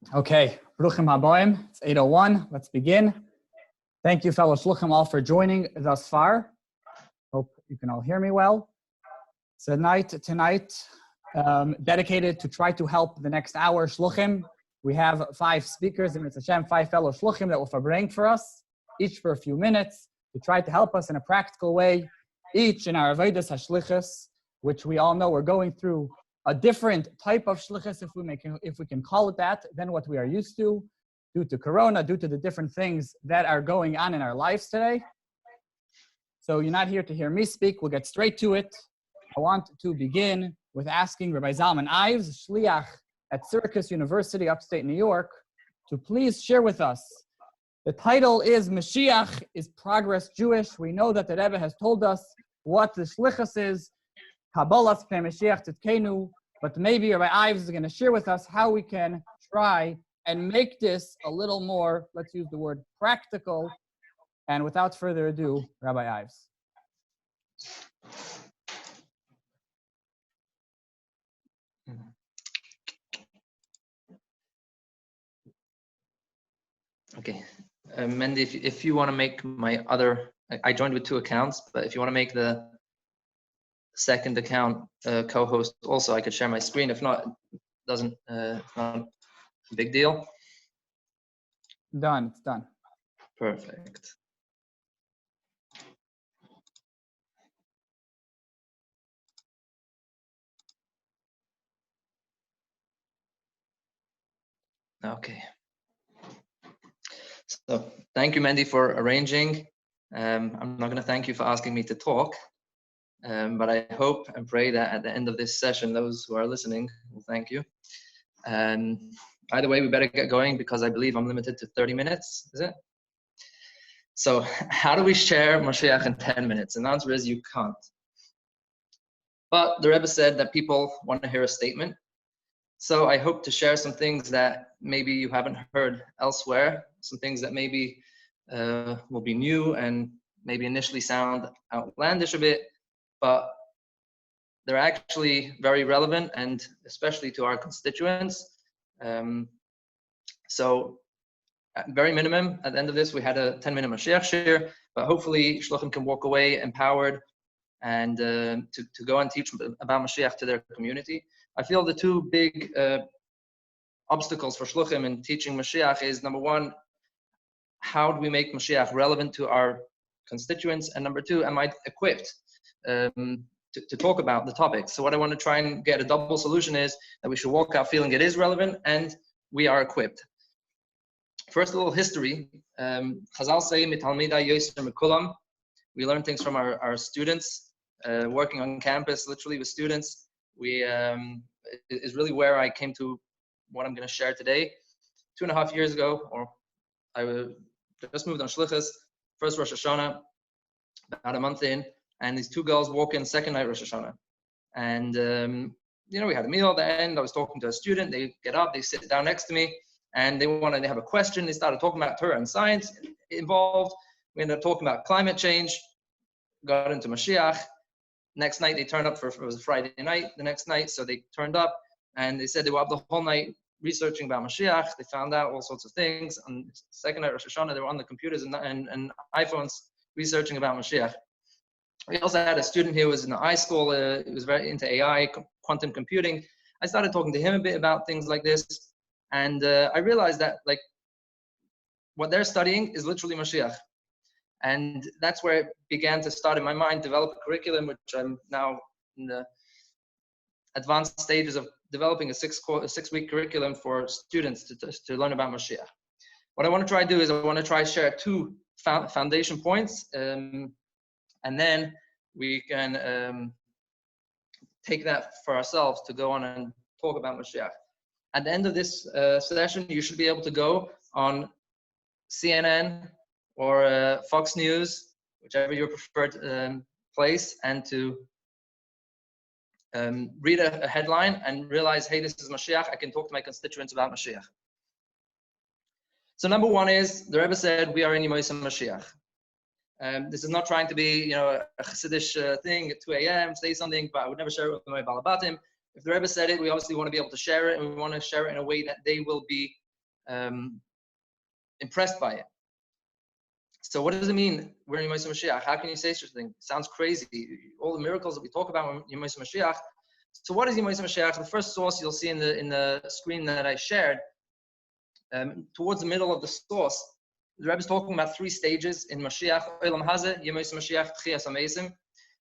Okay, Bruchim Haboim, it's 8:01. Let's begin. Thank you, fellow Shluchim, all for joining thus far. Hope you can all hear me well. So tonight, dedicated to try to help the next hour Shluchim. We have 5 speakers, and it's Hashem, 5 fellow Shluchim that will verbring for us, each for a few minutes, to try to help us in a practical way, each in our Avodas HaShlichus, which we all know we're going through a different type of shlichus, if we can call it that, than what we are used to, due to Corona, due to the different things that are going on in our lives today. So you're not here to hear me speak. We'll get straight to it. I want to begin with asking Rabbi Zalman Ives, Shliach at Syracuse University, upstate New York, to please share with us. The title is Mashiach is Progress Jewish. We know that the Rebbe has told us what the shlichus is, Kabbalas Pnei Mashiach Titkenu, but maybe Rabbi Ives is going to share with us how we can try and make this a little more, let's use the word practical. And without further ado, Rabbi Ives. Okay, Mendy, if you want to make my other, I joined with 2 accounts, but if you want to make the second account co-host also, I could share my screen. If not, it doesn't, it's not a big deal. Done, it's done. Perfect. Okay. So thank you, Mendy, for arranging. I'm not going to thank you for asking me to talk, but I hope and pray that at the end of this session, those who are listening will thank you. Either way, we better get going because I believe I'm limited to 30 minutes, is it? So how do we share Mashiach in 10 minutes? And the answer is you can't. But the Rebbe said that people want to hear a statement. So I hope to share some things that maybe you haven't heard elsewhere, some things that maybe will be new and maybe initially sound outlandish a bit, but they're actually very relevant, and especially to our constituents. So at very minimum, at the end of this, we had a 10-minute Mashiach share, but hopefully Shluchim can walk away empowered and to go and teach about Mashiach to their community. I feel the 2 big obstacles for Shluchim in teaching Mashiach is, number 1, how do we make Mashiach relevant to our constituents? And number 2, am I equipped to talk about the topic? So what I want to try and get a double solution is that we should walk out feeling it is relevant and we are equipped. First, a little history. Chazal say, Mitalmida Yossi Mekulam. We learn things from our students, working on campus, literally with students. Is really where I came to what I'm going to share today. 2.5 years ago, or I just moved on Shlichus, first Rosh Hashanah, about a month in, and these 2 girls walk in second night Rosh Hashanah. And, we had a meal at the end. I was talking to a student. They get up, they sit down next to me, and they have a question. They started talking about Turen and science involved. We ended up talking about climate change, got into Mashiach. Next night, they turned up it was a Friday night, the next night, so they turned up, and they said they were up the whole night researching about Mashiach. They found out all sorts of things. On second night Rosh Hashanah, they were on the computers and iPhones researching about Mashiach. We also had a student here who was in the iSchool. He was very into AI, quantum computing. I started talking to him a bit about things like this, and I realized that what they're studying is literally Mashiach. And that's where it began to start in my mind, develop a curriculum, which I'm now in the advanced stages of developing a 6-week curriculum for students to learn about Mashiach. What I want to try to do is I want to try to share 2 foundation points, and then we can take that for ourselves to go on and talk about Mashiach. At the end of this session, you should be able to go on CNN or Fox News, whichever your preferred place, and to read a headline and realize, hey, this is Mashiach. I can talk to my constituents about Mashiach. So number 1 is, the Rebbe said, we are in Yemos Mashiach. This is not trying to be, a Chassidish thing at 2 a.m., say something, but I would never share it with my Balabatim. If the Rebbe said it, we obviously want to be able to share it, and we want to share it in a way that they will be impressed by it. So what does it mean we're in Yemei Mashiach? How can you say such a thing? It sounds crazy. All the miracles that we talk about in Yemei Mashiach. So what is Yemei Mashiach? The first source you'll see in the screen that I shared, towards the middle of the source, the Rebbe is talking about 3 stages in Mashiach. Olam Hazeh, Yemei Mashiach, Tchias HaMeisim.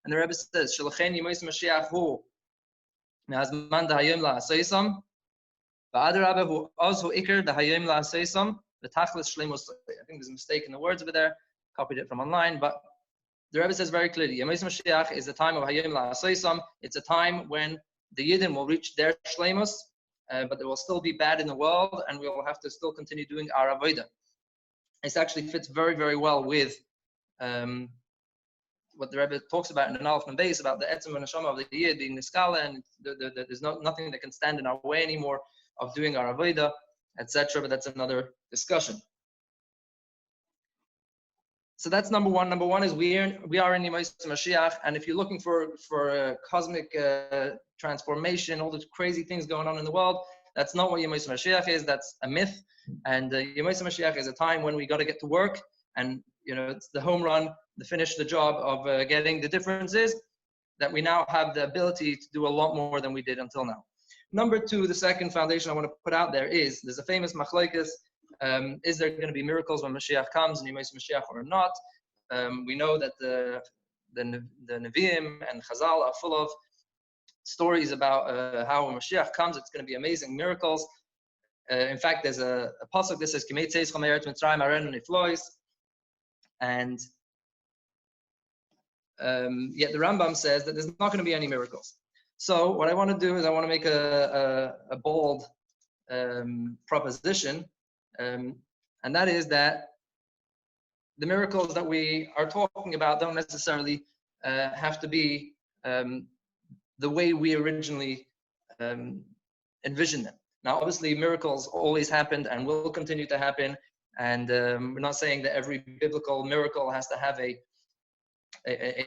And the Rebbe says, Shelachen Yemei Mashiach hu me'azman dahayim la'aseisam va'adarabah hu oz hu ikr dahayim la'aseisam. I think there's a mistake in the words over there. Copied it from online, but the Rebbe says very clearly, Yemei Mashiach is the time of Hayim La'aseisam. It's a time when the Yidden will reach their Shleimus, but there will still be bad in the world, and we will have to still continue doing our Avodah. This actually fits very, very well with what the Rebbe talks about in the Nalef and Beis about the Etzem and Neshama of the Yid being Niskala, and there's nothing that can stand in our way anymore of doing our Avodah, etc. But that's another discussion. So that's number one. Number one is we are in Yemei Mashiach, and if you're looking for a cosmic transformation, all the crazy things going on in the world, that's not what Yemei Mashiach is. That's a myth. And Yemei Mashiach is a time when we got to get to work, and it's the home run, to finish the job of getting. The difference is that we now have the ability to do a lot more than we did until now. Number two, the second foundation I want to put out there is there's a famous machlokes. Is there going to be miracles when Mashiach comes, and Yemei Mashiach or not? We know that the Nevi'im and Chazal are full of stories about how when Mashiach comes, it's going to be amazing miracles. In fact, there's a pasuk that says, "Kimei tzeis chameret mitzrayim aren niflois," and yet the Rambam says that there's not going to be any miracles. So what I want to do is I want to make a bold proposition. And that is that the miracles that we are talking about don't necessarily have to be the way we originally envisioned them. Now, obviously, miracles always happened and will continue to happen. And we're not saying that every biblical miracle has to have a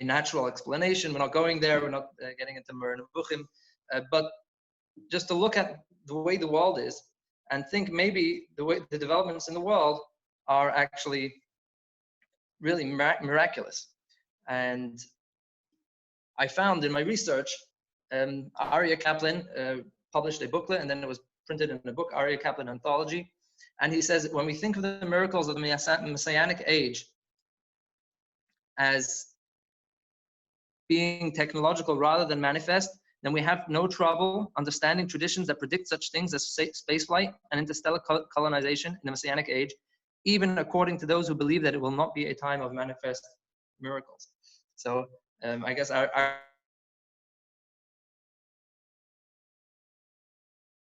natural explanation. We're not going there. We're not getting into Mer Nevuchim. But just to look at the way the world is, and think maybe the way the developments in the world are actually really miraculous. And I found in my research, Aryeh Kaplan published a booklet, and then it was printed in a book, Aryeh Kaplan Anthology. And he says, when we think of the miracles of the Messianic age as being technological rather than manifest, then we have no trouble understanding traditions that predict such things as spaceflight and interstellar colonization in the Messianic age, even according to those who believe that it will not be a time of manifest miracles. So I guess our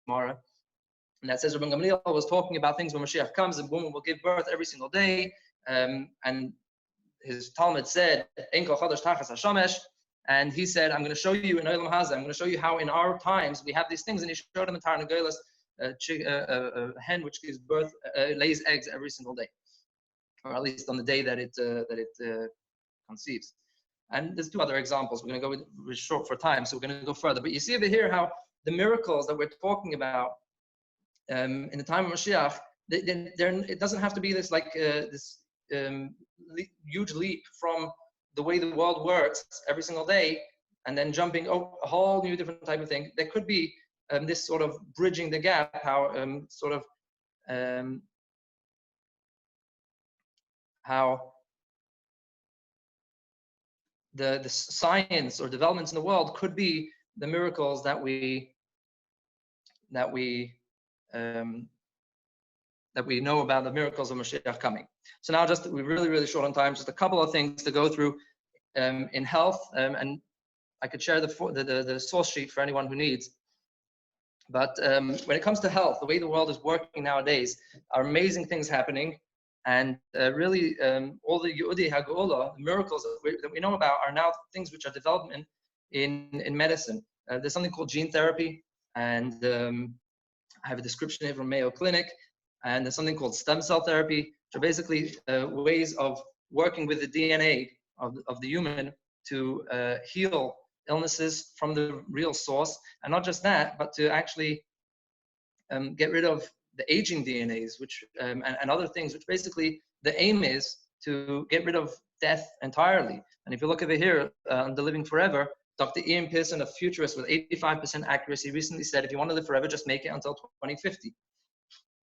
Mara, and that says Rabbi Gamliel was talking about things when Mashiach comes, and woman will give birth every single day, and his Talmud said, "Ein kol chodesh tachas hashamesh," and he said, "I'm going to show you in Olam Hazeh. I'm going to show you how in our times we have these things." And he showed him in Tarnagolas, a hen which gives birth, lays eggs every single day, or at least on the day that it conceives. And there's two other examples. We're going to go with short for time, so we're going to go further. But you see over here how the miracles that we're talking about in the time of Mashiach, it doesn't have to be this huge leap from the way the world works every single day and then jumping a whole new different type of thing. There could be this sort of bridging the gap, how the science or developments in the world could be the miracles that we know about, the miracles of Mashiach coming. So now we're really, really short on time. Just a couple of things to go through in health, and I could share the source sheet for anyone who needs. But when it comes to health, the way the world is working nowadays, are amazing things happening. And really, all the Yehudi Hagolah, the miracles that we know about, are now things which are development in medicine. There's something called gene therapy, and I have a description here from Mayo Clinic. And there's something called stem cell therapy, which are basically ways of working with the DNA of the human to heal illnesses from the real source. And not just that, but to actually get rid of aging DNAs, which and other things, which basically the aim is to get rid of death entirely. And if you look over here on the Living Forever, Dr. Ian Pearson, a futurist with 85% accuracy, recently said, if you want to live forever, just make it until 2050.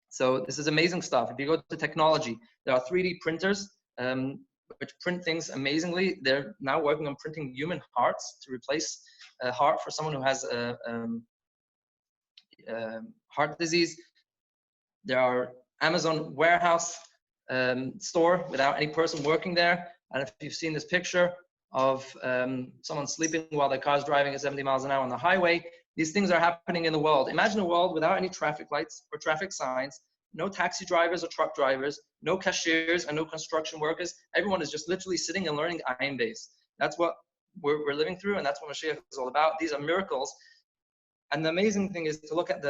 So this is amazing stuff. If you go to technology, there are 3D printers which print things amazingly. They're now working on printing human hearts to replace a heart for someone who has heart disease. There are Amazon warehouse store without any person working there. And if you've seen this picture of someone sleeping while their car's driving at 70 miles an hour on the highway, these things are happening in the world. Imagine a world without any traffic lights or traffic signs, no taxi drivers or truck drivers, no cashiers and no construction workers. Everyone is just literally sitting and learning Ayin Beis. That's what we're living through, and that's what Mashiach is all about. These are miracles. And the amazing thing is to look at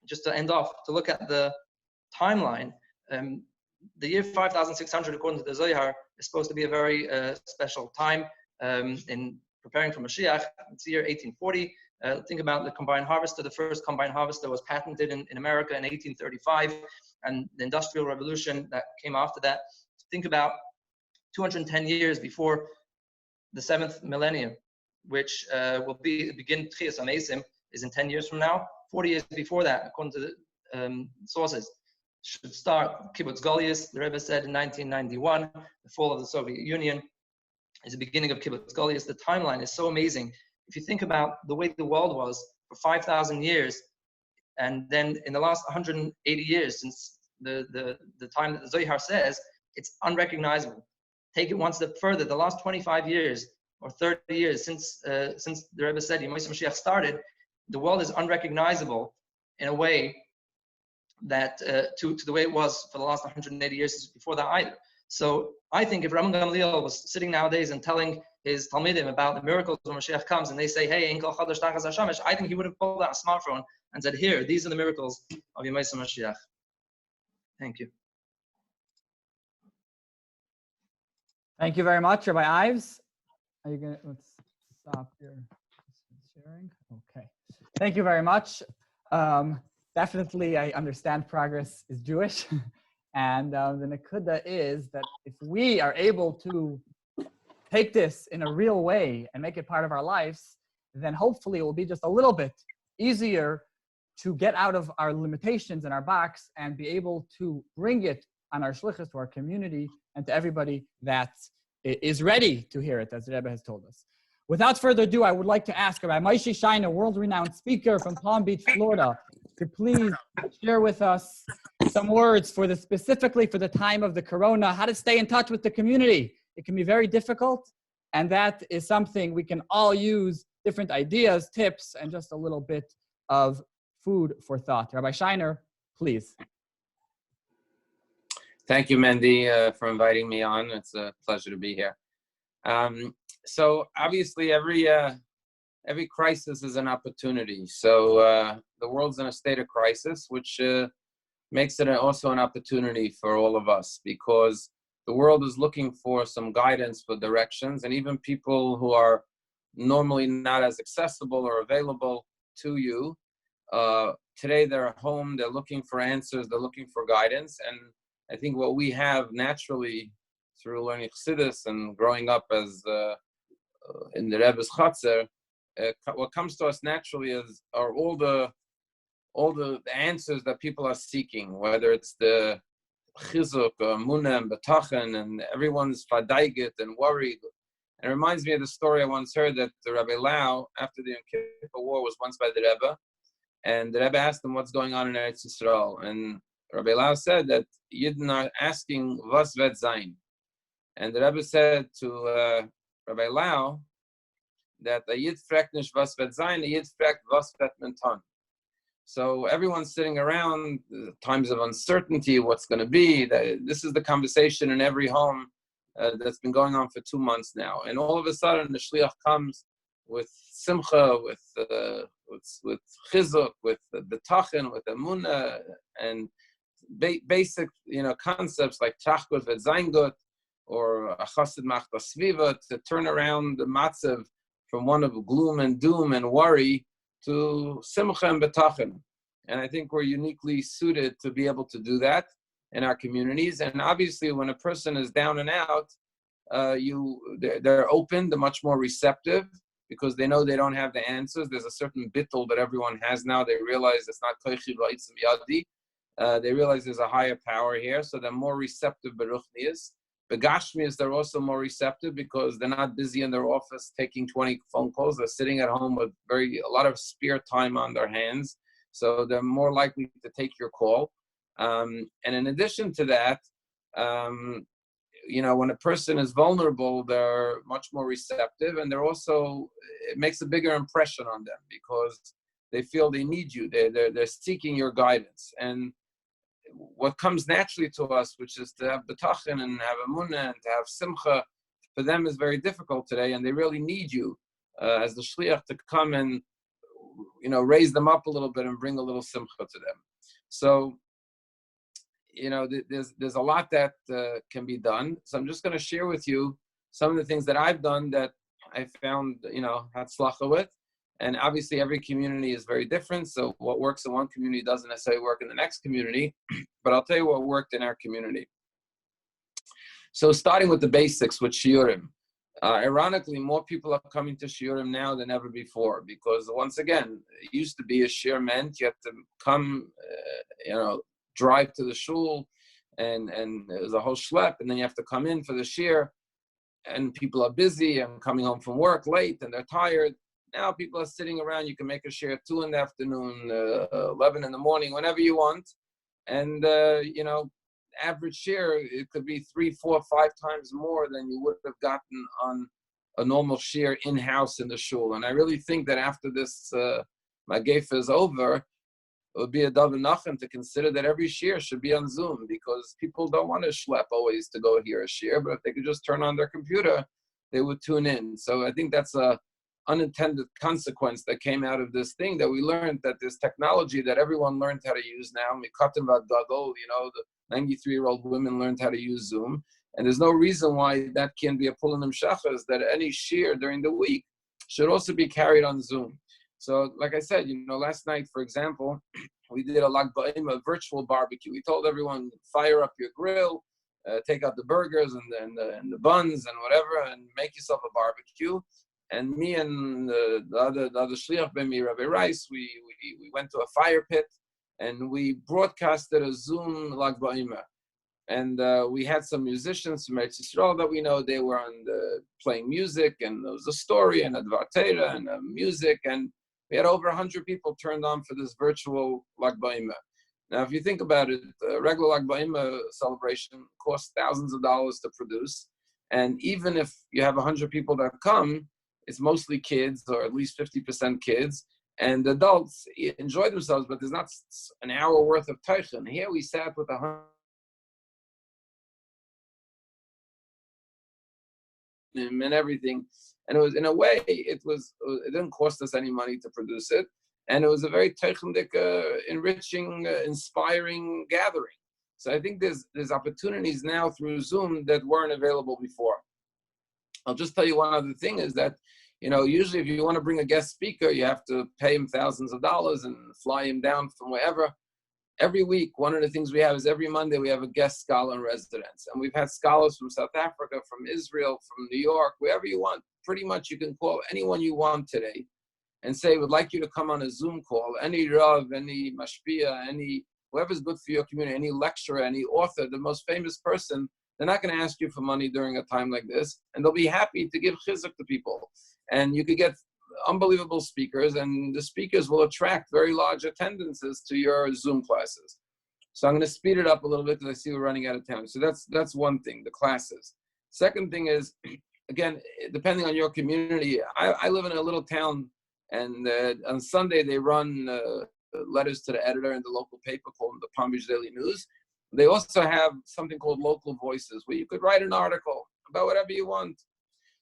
just to end off, to look at the timeline. The year 5600, according to the Zohar, is supposed to be a very special time in preparing for Mashiach. It's the year 1840. Think about the combined harvester. The first combined harvester was patented in America in 1835, and the Industrial Revolution that came after that. Think about 210 years before the 7th millennium, which will begin Tchias HaMesim, is in 10 years from now. 40 years before that, according to the sources, should start Kibbutz Goliath. The Rebbe said in 1991, the fall of the Soviet Union is the beginning of Kibbutz Goliath. The timeline is so amazing. If you think about the way the world was for 5,000 years, and then in the last 180 years since the time that the Zohar says, it's unrecognizable. Take it one step further. The last 25 years or 30 years since the Rebbe said Yemais Mashiach started, the world is unrecognizable in a way that to the way it was for the last 180 years before that either. So I think if Rabbi Gamliel was sitting nowadays and telling his Talmidim about the miracles when Mashiach comes, and they say, hey, Enkel Chadash Tachas HaShamesh, I think he would have pulled out a smartphone and said, here, these are the miracles of Yemais Mashiach. Thank you. Thank you very much, Rabbi Ives. Are you gonna, let's stop your sharing. Okay. Thank you very much. Definitely, I understand progress is Jewish. And the Nakuda is that if we are able to take this in a real way and make it part of our lives, then hopefully it will be just a little bit easier to get out of our limitations in our box and be able to bring it on our shlichus to our community and to everybody that is ready to hear it, as the Rebbe has told us. Without further ado, I would like to ask Rabbi Moshe Scheiner, world-renowned speaker from Palm Beach, Florida, to please share with us some words specifically for the time of the corona, how to stay in touch with the community. It can be very difficult, and that is something we can all use, different ideas, tips, and just a little bit of food for thought. Rabbi Scheiner, please. Thank you, Mendy, for inviting me on. It's a pleasure to be here. So obviously every crisis is an opportunity. So the world's in a state of crisis, which makes it also an opportunity for all of us, because the world is looking for some guidance, for directions, and even people who are normally not as accessible or available to you. Today they're at home, they're looking for answers, they're looking for guidance. And I think what we have naturally through learning Chassidus and growing up as in the Rebbe's Chatzer, what comes to us naturally are all the answers that people are seeking, whether it's the chizuk, munah, and betachen, and everyone's fadaiget and worried. And it reminds me of the story I once heard that the Rabbi Lau, after the Yom Kippur War, was once by the Rebbe, and the Rebbe asked him what's going on in Eretz Yisrael, and Rabbi Lau said that Yidden are asking, was wird sein? And the Rebbe said to Rabbi Lau that a Yid fragt nicht was wird sein, a Yid fragt was wird man tun. So everyone's sitting around, times of uncertainty, what's going to be. This is the conversation in every home that's been going on for 2 months now. And all of a sudden, the shliach comes with simcha, with chizuk, with the tachin, with emunah, and basic, concepts like trachgut v'zayngut, or achasid machta sviva, to turn around the matzav from one of gloom and doom and worry to simcha and betachin. And I think we're uniquely suited to be able to do that in our communities. And obviously, when a person is down and out, they're open, they're much more receptive because they know they don't have the answers. There's a certain bittul that everyone has now. They realize it's not koichi v'aitzim yadi. They realize there's a higher power here, so they're more receptive. Beruchnius, begashmius, they're also more receptive because they're not busy in their office taking 20 phone calls. They're sitting at home with a lot of spare time on their hands, so they're more likely to take your call. And in addition to that, when a person is vulnerable, they're much more receptive, and it makes a bigger impression on them because they feel they need you. They're seeking your guidance. And what comes naturally to us, which is to have betachin and have emunah and to have simcha, for them is very difficult today, and they really need you as the shliach to come and raise them up a little bit and bring a little simcha to them. So there's a lot that can be done. So I'm just going to share with you some of the things that I've done that I found, hatzlacha with. And obviously every community is very different. So what works in one community doesn't necessarily work in the next community, but I'll tell you what worked in our community. So starting with the basics with shiurim. Ironically, more people are coming to shiurim now than ever before because once again, it used to be a shiur meant you had to come, drive to the shul, and there's a whole schlep, and then you have to come in for the shiur, and people are busy and coming home from work late, and they're tired. Now people are sitting around. You can make a shiur 2 in the afternoon, 11 in the morning, whenever you want, and average shiur it could be 3, 4, 5 times more than you would have gotten on a normal shiur in-house in the shul. And I really think that after this Magefa is over, it would be a davar nachem to consider that every shiur should be on Zoom because people don't want to schlep always to go hear a shiur, but if they could just turn on their computer, they would tune in. So I think that's a unintended consequence that came out of this thing, that we learned that this technology that everyone learned how to use now, mikatim v'gadol, the 93-year-old women learned how to use Zoom, and there's no reason why that can be a pulanim shachas, that any shiur during the week should also be carried on Zoom. So, like I said, last night, for example, we did a Lag Ba'ima virtual barbecue. We told everyone, fire up your grill, take out the burgers and the buns and whatever, and make yourself a barbecue. And me and the other shliach by me, Rabbi Rice, we went to a fire pit, and we broadcasted a Zoom Lag Ba'ima. And we had some musicians from Eretz Yisrael that we know. They were playing music, and there was a story and a Dvar Torah and music, and we had over 100 people turned on for this virtual Lag Ba'ima. Now, if you think about it, a regular Lag Ba'ima celebration costs thousands of dollars to produce. And even if you have 100 people that come, it's mostly kids, or at least 50% kids. And adults enjoy themselves, but there's not an hour worth of teichen. Here we sat with 100 and everything. And it was, in a way, it didn't cost us any money to produce it. And it was a very technic, enriching, inspiring gathering. So I think there's opportunities now through Zoom that weren't available before. I'll just tell you one other thing is that, usually if you want to bring a guest speaker, you have to pay him thousands of dollars and fly him down from wherever. Every week, one of the things we have is every Monday we have a guest scholar in residence. And we've had scholars from South Africa, from Israel, from New York, wherever you want. Pretty much you can call anyone you want today and say, would like you to come on a Zoom call. Any Rav, any Mashpia, whoever's good for your community, any lecturer, any author, the most famous person, they're not going to ask you for money during a time like this. And they'll be happy to give chizuk to people. And you could get unbelievable speakers, and the speakers will attract very large attendances to your Zoom classes. So I'm going to speed it up a little bit because I see we're running out of time. So that's one thing, the classes. Second thing is, again, depending on your community, I live in a little town, and on Sunday they run letters to the editor in the local paper called the Palm Beach Daily News. They also have something called Local Voices, where you could write an article about whatever you want.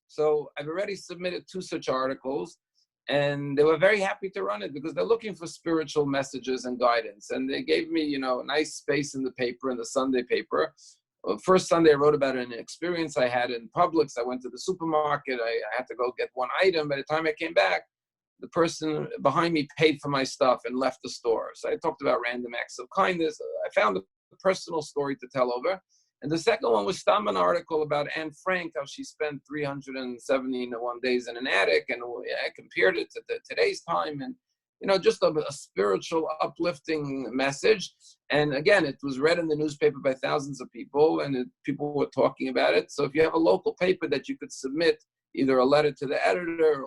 So I've already submitted 2 such articles, and they were very happy to run it because they're looking for spiritual messages and guidance. And they gave me, a nice space in the paper, in the Sunday paper. Well, first Sunday I wrote about an experience I had in Publix. I went to the supermarket. I had to go get one item. By the time I came back, the person behind me paid for my stuff and left the store. So I talked about random acts of kindness. I found a personal story to tell over. And the second one was an article about Anne Frank, how she spent 371 days in an attic, and I compared it to today's time, and just a spiritual, uplifting message. And again, it was read in the newspaper by thousands of people, and people were talking about it. So if you have a local paper that you could submit either a letter to the editor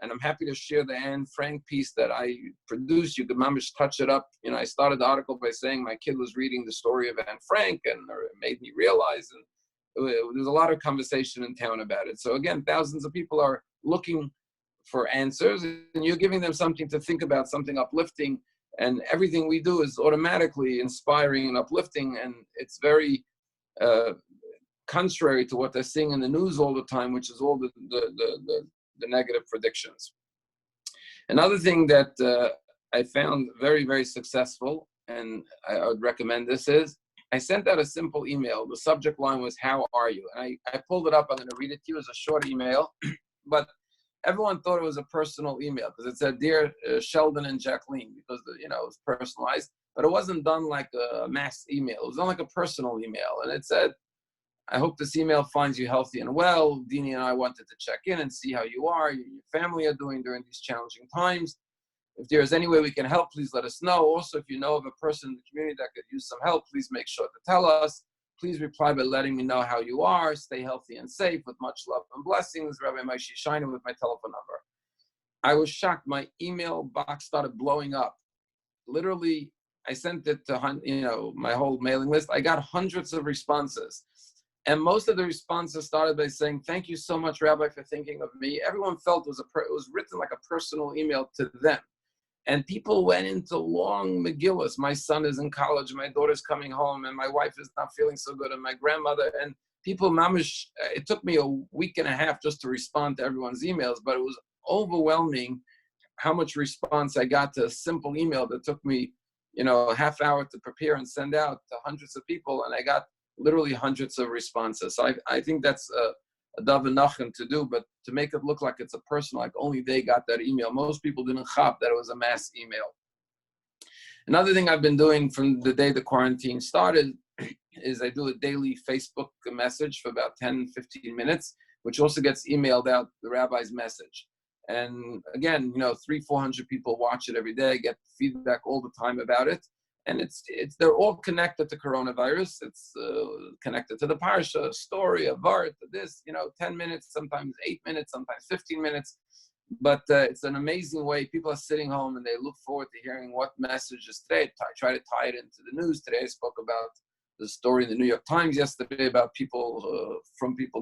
and I'm happy to share the Anne Frank piece that I produced. You could mamish touch it up. I started the article by saying my kid was reading the story of Anne Frank, and it made me realize, and there's a lot of conversation in town about it. So again, thousands of people are looking for answers, and you're giving them something to think about, something uplifting, and everything we do is automatically inspiring and uplifting, and it's very contrary to what they're seeing in the news all the time, which is all the negative predictions. Another thing that I found very, very successful, and I would recommend this, is I sent out a simple email. The subject line was, "How are you?" And I pulled it up. I'm going to read it to you. It's a short email, but everyone thought it was a personal email because it said, "Dear Sheldon and Jacqueline," because it was personalized, but it wasn't done like a mass email. It was done like a personal email. And it said, "I hope this email finds you healthy and well. Dini and I wanted to check in and see how you are, your family are doing during these challenging times. If there is any way we can help, please let us know. Also, if you know of a person in the community that could use some help, please make sure to tell us. Please reply by letting me know how you are. Stay healthy and safe. With much love and blessings, Rabbi Moshe Scheiner," with my telephone number. I was shocked. My email box started blowing up. Literally, I sent it to my whole mailing list. I got hundreds of responses. And most of the responses started by saying, "Thank you so much, Rabbi, for thinking of me." Everyone felt it was written like a personal email to them. And people went into long Megillas. My son is in college, my daughter's coming home, and my wife is not feeling so good, and my grandmother. And people, mamish, it took me a week and a half just to respond to everyone's emails, but it was overwhelming how much response I got to a simple email that took me, a half hour to prepare and send out to hundreds of people, and I got literally hundreds of responses. So I think that's a davenachem to do, but to make it look like it's a personal, like only they got that email. Most people didn't chop that it was a mass email. Another thing I've been doing from the day the quarantine started is I do a daily Facebook message for about 10, 15 minutes, which also gets emailed out, the rabbi's message. And again, 300-400 people watch it every day, get feedback all the time about it. And they're all connected to coronavirus. It's connected to the parsha, story, a vart, this, 10 minutes, sometimes 8 minutes, sometimes 15 minutes. But it's an amazing way. People are sitting home and they look forward to hearing what message is today. Try to tie it into the news. Today I spoke about the story in the New York Times yesterday about people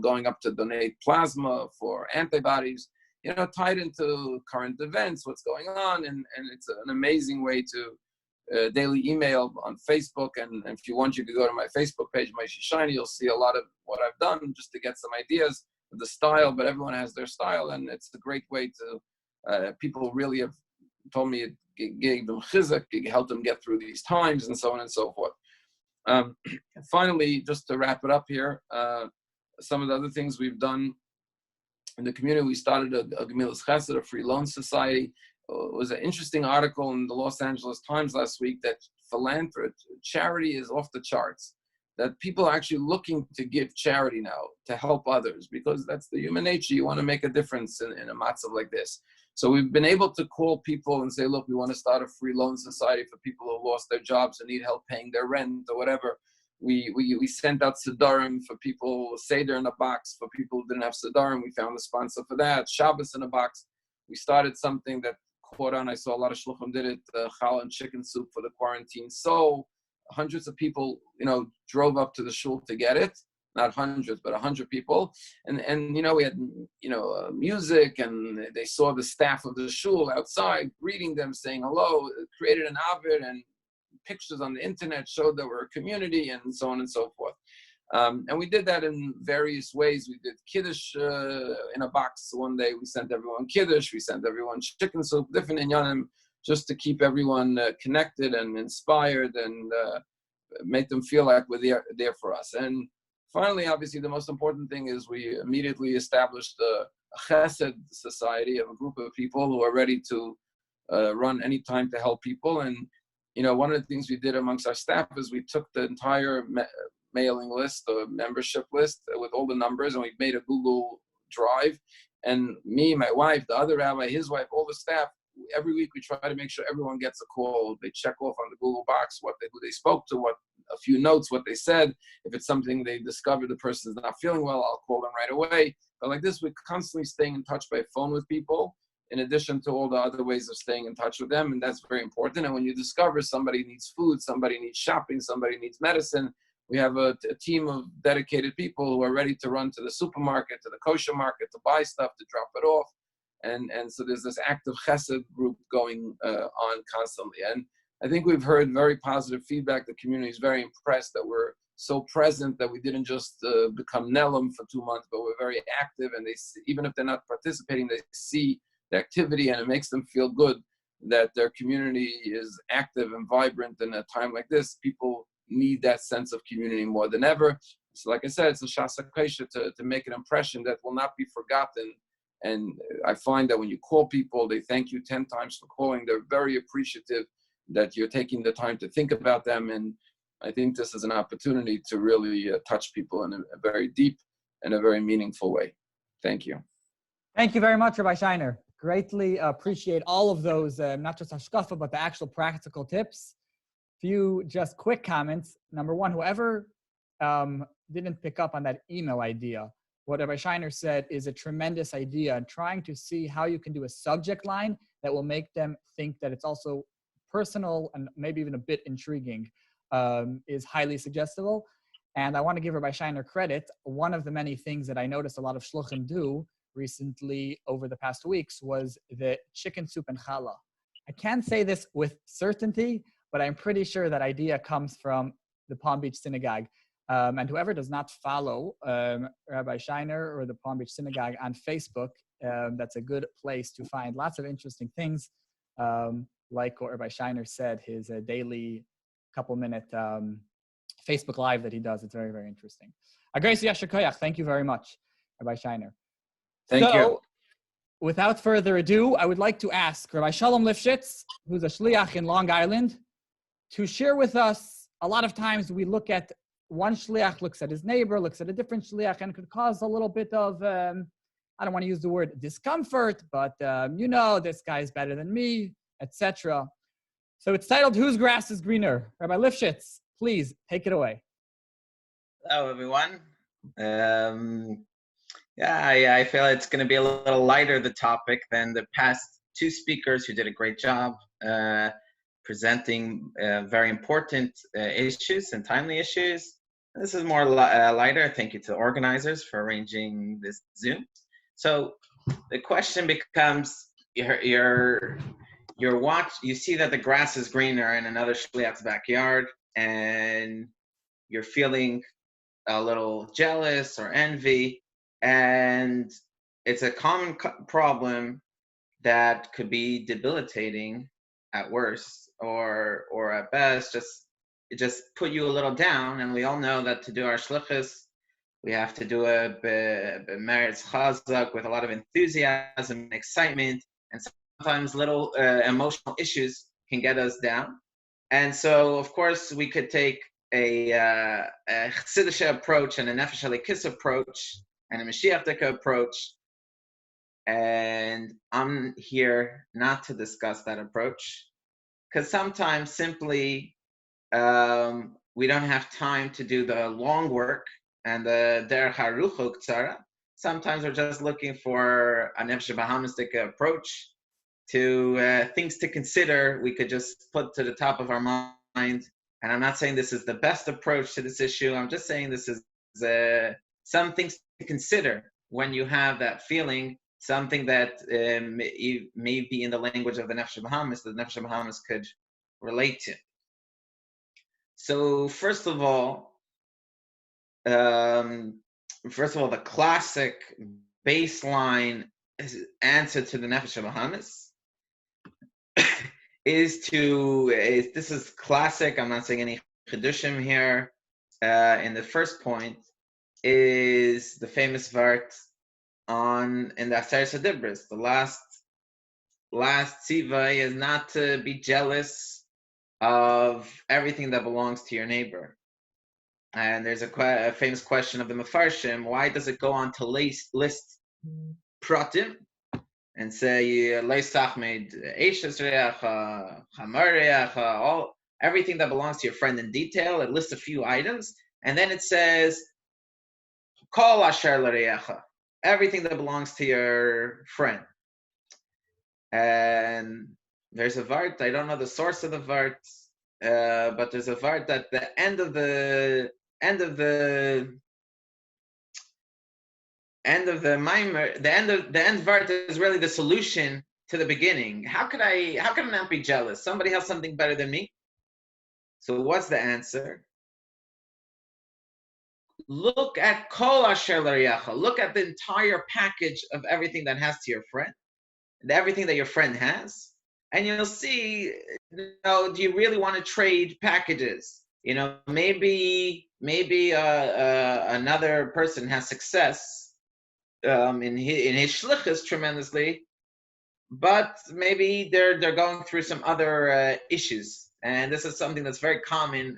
going up to donate plasma for antibodies. Tied into current events, what's going on. And it's an amazing way to daily email on Facebook, and if you want, you could go to my Facebook page, Moshe Scheiner. You'll see a lot of what I've done just to get some ideas of the style, but everyone has their style, and it's a great way to, people really have told me it gave them chizuk, it helped them get through these times, and so on and so forth. Finally, just to wrap it up here, some of the other things we've done in the community, we started a Gemilas Chesed, a free loan society. It was an interesting article in the Los Angeles Times last week that charity is off the charts, that people are actually looking to give charity now to help others, because that's the human nature. You want to make a difference in a matzav like this. So we've been able to call people and say, look, we want to start a free loan society for people who lost their jobs and need help paying their rent or whatever. We sent out Sidarim for people, Seder in a box for people who didn't have Sidarim. We found a sponsor for that, Shabbos in a box. We started something that caught on. I saw a lot of shluchim did it, challah and chicken soup for the quarantine. So hundreds of people, drove up to the shul to get it. Not hundreds, but 100 people. And we had, music, and they saw the staff of the shul outside greeting them, saying hello. It created an avid, and pictures on the internet showed that we're a community, and so on and so forth. And we did that in various ways. We did Kiddush in a box one day. We sent everyone Kiddush. We sent everyone chicken soup, different inyanim, just to keep everyone connected and inspired, and make them feel like we're there for us. And finally, obviously, the most important thing is we immediately established a chesed society of a group of people who are ready to run any time to help people. And, one of the things we did amongst our staff is we took the entire mailing list, the membership list with all the numbers, and we made a Google Drive. And me, my wife, the other rabbi, his wife, all the staff, every week we try to make sure everyone gets a call. They check off on the Google box who they spoke to, a few notes, what they said. If it's something they discover the person is not feeling well, I'll call them right away. But like this, we're constantly staying in touch by phone with people, in addition to all the other ways of staying in touch with them. And that's very important. And when you discover somebody needs food, somebody needs shopping, somebody needs medicine, we have a team of dedicated people who are ready to run to the supermarket, to the kosher market, to buy stuff, to drop it off. And so there's this active chesed group going on constantly. And I think we've heard very positive feedback. The community is very impressed that we're so present, that we didn't just become Nelim for 2 months, but we're very active. And they see, even if they're not participating, they see the activity, and it makes them feel good that their community is active and vibrant. And at a time like this, people need that sense of community more than ever. So like I said, it's a shasa kesha to make an impression that will not be forgotten. And I find that when you call people, they thank you 10 times for calling. They're very appreciative that you're taking the time to think about them. And I think this is an opportunity to really touch people in a very deep and a very meaningful way. Thank you. Thank you very much, Rabbi Scheiner. Greatly appreciate all of those, not just hashkafa, but the actual practical tips. Few just quick comments. Number one, whoever didn't pick up on that email idea, what Rabbi Scheiner said is a tremendous idea, and trying to see how you can do a subject line that will make them think that it's also personal and maybe even a bit intriguing is highly suggestible. And I want to give Rabbi Scheiner credit. One of the many things that I noticed a lot of shluchim do recently over the past weeks was the chicken soup and challah. I can't say this with certainty, but I'm pretty sure that idea comes from the Palm Beach Synagogue. And whoever does not follow Rabbi Scheiner or the Palm Beach Synagogue on Facebook, that's a good place to find lots of interesting things. Like what Rabbi Scheiner said, his daily couple-minute Facebook Live that he does. It's very, very interesting. Thank you very much, Rabbi Scheiner. Thank you. Without further ado, I would like to ask Rabbi Shalom Lipshitz, who's a shliach in Long Island, to share with us. A lot of times we look at one shliach looks at his neighbor, looks at a different shliach, and it could cause a little bit of, I don't want to use the word discomfort, but this guy is better than me, etc. So it's titled, Whose Grass is Greener? Rabbi Lipshitz, please take it away. Hello, everyone. I feel it's going to be a little lighter, the topic, than the past two speakers who did a great job presenting very important issues and timely issues. This is more lighter. Thank you to the organizers for arranging this Zoom. So the question becomes, you see that the grass is greener in another shliach's backyard, and you're feeling a little jealous or envy. And it's a common problem that could be debilitating at worst, or at best, just put you a little down. And we all know that to do our shlichus, we have to do a meretz chazak with a lot of enthusiasm and excitement, and sometimes little emotional issues can get us down. And so, of course, we could take a chassidish approach and a nefesh halikis approach and a Mashiach approach. And I'm here not to discuss that approach, because sometimes simply we don't have time to do the long work and the derech harucho ktsara. Sometimes we're just looking for a nefesh bahamistic approach to things to consider. We could just put to the top of our mind. And I'm not saying this is the best approach to this issue. I'm just saying this is some things to consider when you have that feeling, something that may be in the language of the Nefesh Bahamas, that the Nefesh Bahamas could relate to. So first of all, the classic baseline answer to the Nefesh Bahamas this is classic. I'm not saying any chedushim here in the first point, is the famous vart in the Aseret Dibros. The last tziva is not to be jealous of everything that belongs to your neighbor. And there's a famous question of the Mefarshim: why does it go on to list pratim and say leisach made eishes reacha, chamar reacha, all everything that belongs to your friend in detail? It lists a few items, and then it says kol asher l'reacha, everything that belongs to your friend. And there's a vart, I don't know the source of the vart, but there's a vart that the end of the mimer, the end vart is really the solution to the beginning. How can I not be jealous? Somebody has something better than me. So what's the answer? Look at kol asher l'reacha. Look at the entire package of everything that has to your friend, and everything that your friend has, and you'll see. Do you really want to trade packages? Maybe another person has success in his shluchus tremendously, but maybe they're going through some other issues, and this is something that's very common.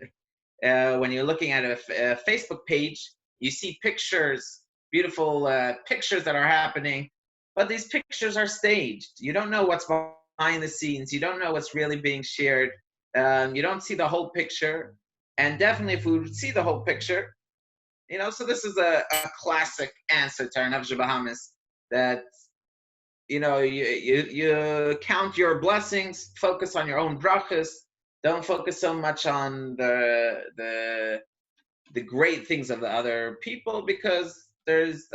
When you're looking at a Facebook page, you see pictures, beautiful pictures that are happening, but these pictures are staged. You don't know what's behind the scenes. You don't know what's really being shared. You don't see the whole picture. And definitely if we would see the whole picture, so this is a classic answer to our Nefesh Bahamas, that, you count your blessings, focus on your own brachas. Don't focus so much on the great things of the other people, because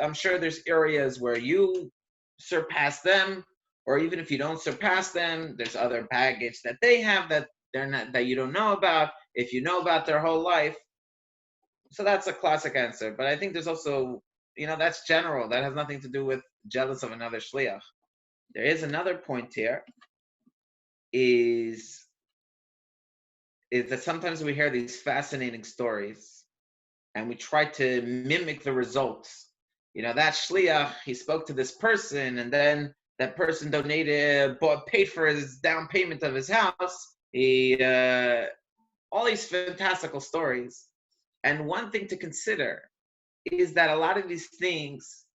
I'm sure there's areas where you surpass them, or even if you don't surpass them, there's other baggage that they have that you don't know about, if you know about their whole life. So that's a classic answer. But I think there's also, that's general. That has nothing to do with jealous of another shliach. There is another point here, is that sometimes we hear these fascinating stories and we try to mimic the results. That shliach, he spoke to this person, and then that person paid for his down payment of his house. All these fantastical stories. And one thing to consider is that a lot of these things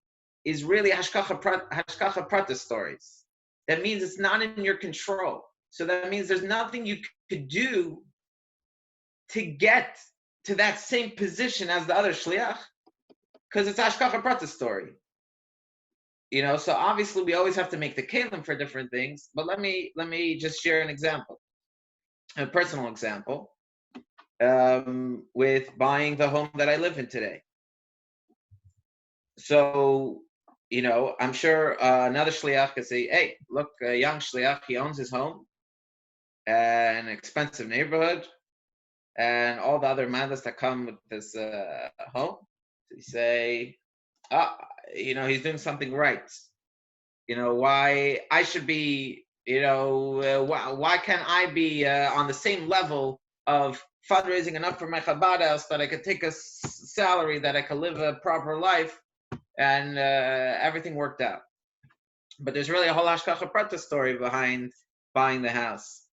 is really hashkacha prata stories. That means it's not in your control. So that means there's nothing you could do to get to that same position as the other shliach, because it's hashkacha prata story. So obviously we always have to make the kelim for different things. But let me just share an example, a personal example, with buying the home that I live in today. So, I'm sure another shliach could say, hey, look, a young shliach, he owns his home, an expensive neighborhood, and all the other matters that come with this home. They say, he's doing something right. Why I should be, why can't I be on the same level of fundraising enough for my Chabad house that I could take a salary, that I could live a proper life, and everything worked out. But there's really a whole hashkacha prata story behind buying the house.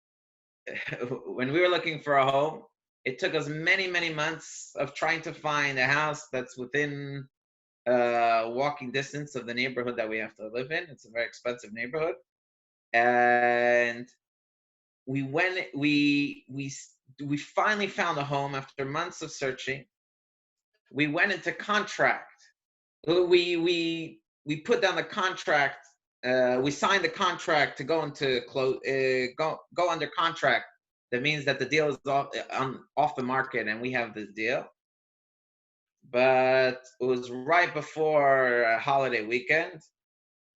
When we were looking for a home, it took us many, many months of trying to find a house that's within walking distance of the neighborhood that we have to live in. It's a very expensive neighborhood. And we finally found a home after months of searching. We went into contract. We put down the contract. We signed the contract to go into go under contract. That means that the deal is off the market and we have this deal. But it was right before a holiday weekend,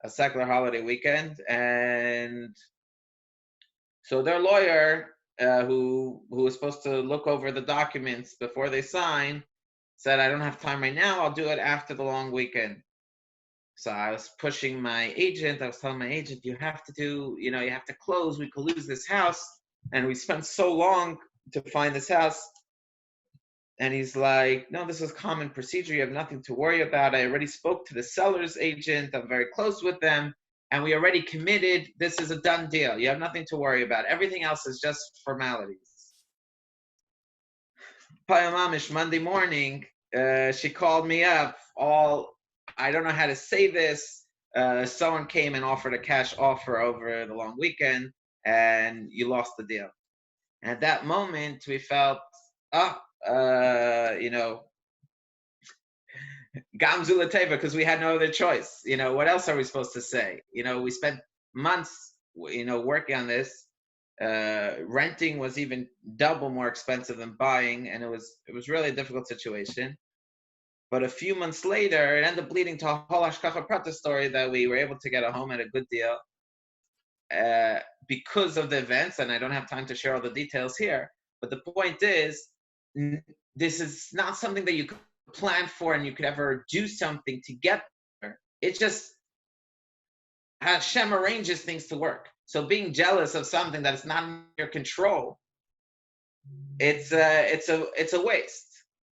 a secular holiday weekend, and so their lawyer, who was supposed to look over the documents before they sign, said, I don't have time right now, I'll do it after the long weekend. So I was pushing my agent, I was telling my agent, you have to close, we could lose this house. And we spent so long to find this house. And he's like, no, this is common procedure. You have nothing to worry about. I already spoke to the seller's agent. I'm very close with them. And we already committed. This is a done deal. You have nothing to worry about. Everything else is just formalities. Payamamish, Monday morning, she called me up. I don't know how to say this. Someone came and offered a cash offer over the long weekend, and you lost the deal. And at that moment, we felt, Gamzula Teva, because we had no other choice. What else are we supposed to say? We spent months, working on this. Renting was even double more expensive than buying, and it was really a difficult situation. But a few months later, it ended up leading to a whole Hashkacha Prata story that we were able to get a home at a good deal because of the events, and I don't have time to share all the details here. But the point is, this is not something that you could plan for and you could ever do something to get there. It just Hashem arranges things to work. So being jealous of something that is not in your control, it's a waste.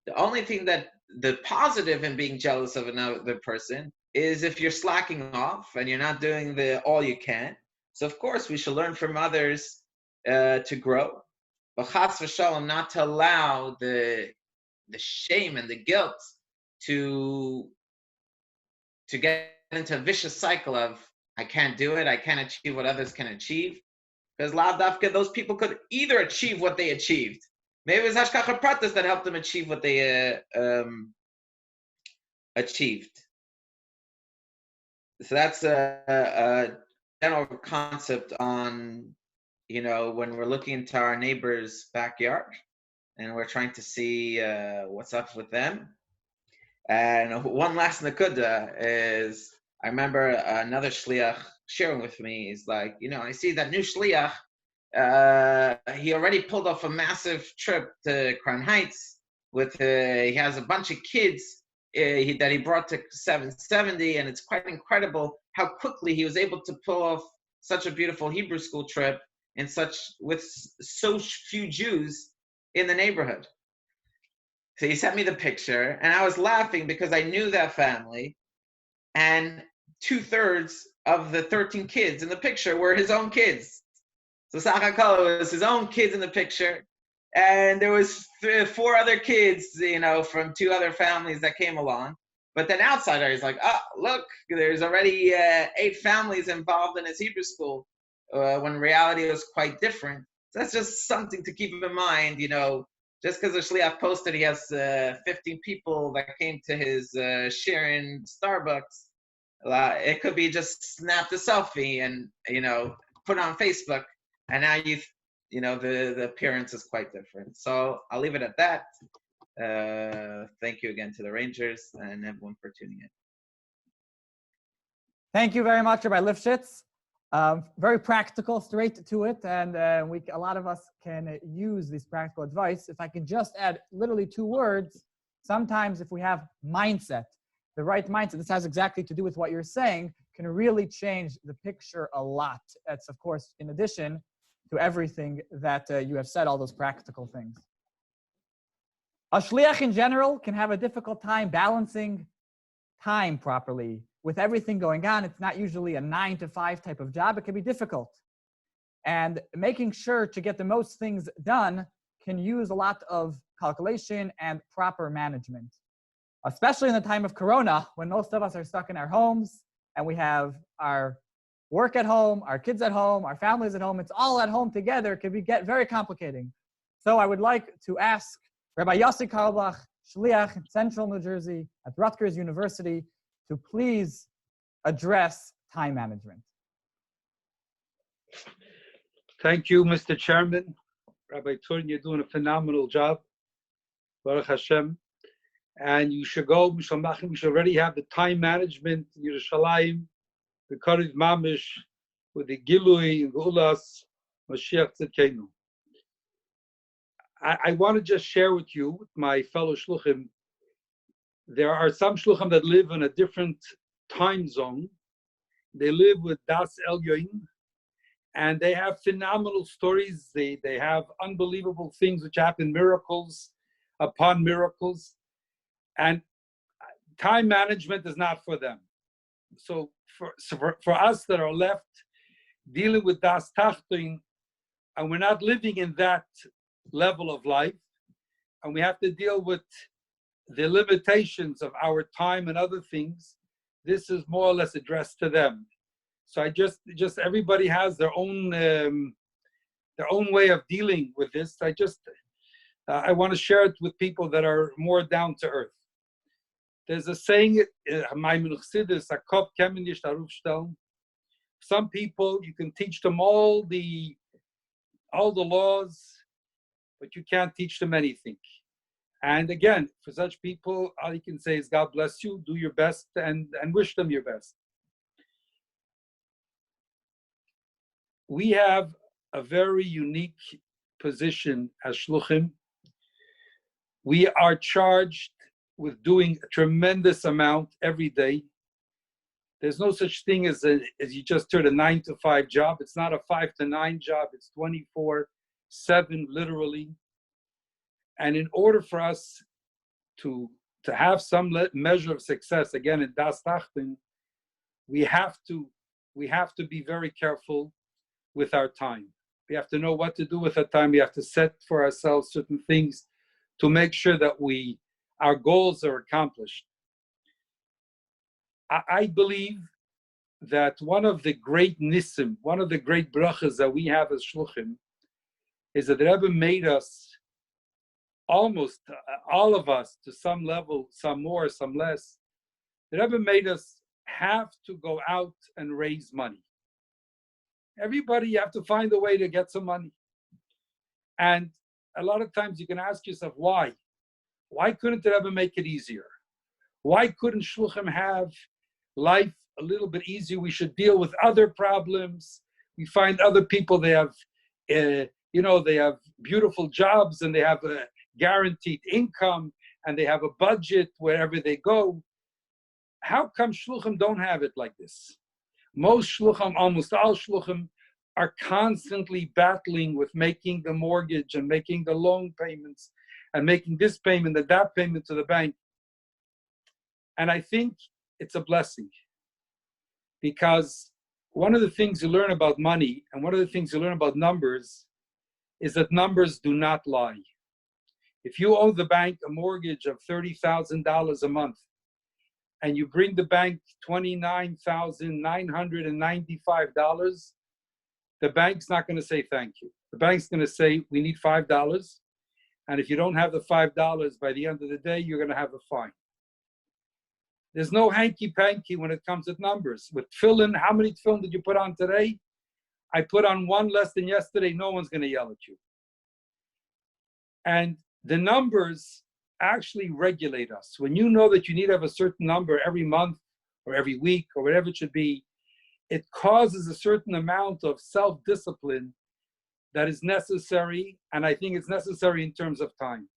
The only thing that the positive in being jealous of another person is if you're slacking off and you're not doing all you can. So of course we should learn from others to grow, but chas v'shalom, not to allow the shame and the guilt to get into a vicious cycle of I can't do it, I can't achieve what others can achieve. Because lav dafka, those people could either achieve what they achieved. Maybe it was Hashkacha Pratas that helped them achieve what they achieved. So that's a general concept on, when we're looking into our neighbor's backyard and we're trying to see what's up with them. And one last nakuda is, I remember another shliach sharing with me, he's like, I see that new shliach, he already pulled off a massive trip to Crown Heights with, he has a bunch of kids that he brought to 770, and it's quite incredible how quickly he was able to pull off such a beautiful Hebrew school trip with so few Jews in the neighborhood. So he sent me the picture, and I was laughing because I knew that family, and 2/3 of the 13 kids in the picture were his own kids. So Sachakala was his own kids in the picture, and there was 4 other kids, from 2 other families that came along. But then outsider is like, look, there's already 8 families involved in his Hebrew school, when reality was quite different. So that's just something to keep in mind, just because the Shliach posted he has 15 people that came to his share in Starbucks, it could be just snapped a selfie and, put on Facebook, and now the appearance is quite different. So I'll leave it at that. Thank you again to the Rangers and everyone for tuning in. Thank you very much, Rabbi Lipshitz. Very practical, straight to it, and a lot of us can use this practical advice. If I can just add literally 2 words, sometimes if we have mindset, the right mindset, this has exactly to do with what you're saying, can really change the picture a lot. That's, of course, in addition to everything that you have said, all those practical things. A shliach in general can have a difficult time balancing time properly. With everything going on, it's not usually a 9-to-5 type of job. It can be difficult. And making sure to get the most things done can use a lot of calculation and proper management. Especially in the time of Corona, when most of us are stuck in our homes and we have our work at home, our kids at home, our families at home. It's all at home together. It can get very complicating. So I would like to ask Rabbi Yossi Carlebach, Shliach in Central New Jersey at Rutgers University, to please address time management. Thank you, Mr. Chairman. Rabbi Turen, you're doing a phenomenal job. Baruch Hashem. And you should go, we should already have the time management in Yerushalayim, the Karev Mamish, with the Gilui and Gulas, Mashiach Tzidkenu. I want to just share with you, with my fellow Shluchim, there are some Shluchim that live in a different time zone. They live with Das Elyoin, and they have phenomenal stories. They have unbelievable things which happen, miracles. upon miracles, and time management is not for them. So for us that are left dealing with das tachton, and we're not living in that level of life, and we have to deal with the limitations of our time and other things, this is more or less addressed to them. So I just everybody has their own way of dealing with this. I want to share it with people that are more down to earth. There's a saying, some people, you can teach them all the laws, but you can't teach them anything. And again, for such people, all you can say is, God bless you, do your best, and wish them your best. We have a very unique position as shluchim. We are charged with doing a tremendous amount every day. There's no such thing as you just heard, a 9-to-5 job. It's not a 5 to 9 job. It's 24/7, literally. And in order for us to have some measure of success, again in das tachton, we have to be very careful with our time. We have to know what to do with our time. We have to set for ourselves certain things to make sure that our goals are accomplished. I believe that one of the great nisim, one of the great brachas that we have as shluchim, is that the Rebbe made us, almost all of us, to some level, some more, some less, the Rebbe made us have to go out and raise money. Everybody, you have to find a way to get some money. And a lot of times you can ask yourself, why? Why couldn't the Rebbe make it easier? Why couldn't shluchim have life a little bit easier? We should deal with other problems. We find other people, they have, they have beautiful jobs, and they have a guaranteed income, and they have a budget wherever they go. How come shluchim don't have it like this? Most shluchim, almost all shluchim, are constantly battling with making the mortgage and making the loan payments and making this payment and that payment to the bank. And I think it's a blessing, because one of the things you learn about money and one of the things you learn about numbers is that numbers do not lie. If you owe the bank a mortgage of $30,000 a month, and you bring the bank $29,995, the bank's not going to say thank you. The bank's going to say, we need $5. And if you don't have the $5 by the end of the day, you're going to have a fine. There's no hanky-panky when it comes to numbers. With tefillin, how many tefillin did you put on today? I put on one less than yesterday. No one's going to yell at you. And the numbers actually regulate us. When you know that you need to have a certain number every month or every week or whatever it should be, it causes a certain amount of self-discipline that is necessary, and I think it's necessary in terms of time.